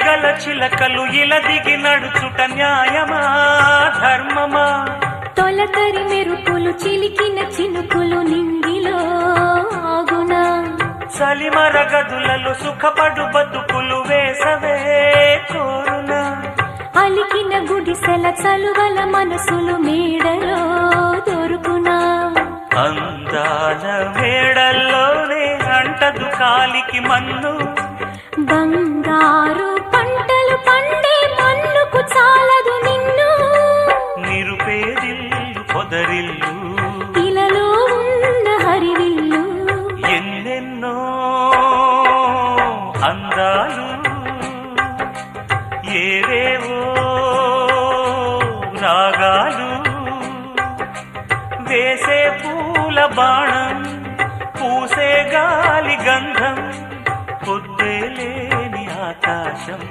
ఇలగల చిలకలు ఇలా దిగి నడుచుట న్యాయమా ధర్మమా? తొలకరి మెరుపులు చిలికిన చినుకులు నింగిలో ఆగునా? చలిమర గదులలో సుఖపడు బతుకులు వేసవే కోరునా? అలికిన గుడిసెల చలువల మనసులు మేడలో దొరుకునా? అందాల మేడల్లోనే అంటదు కాలికి మన్ను, బంగారు పంటలు పండే మన్నుకు చాలదు నిన్ను. నిరుపేదిల్లు పొదరిల్లు ఇలలో ఉన్న హరివిల్లు ఎన్నెన్నో అందాలు ఏవేవో రాగాలు వేసే పూల బాణం పూసే గాలి గంధం పొద్దే లేని ఆకాశం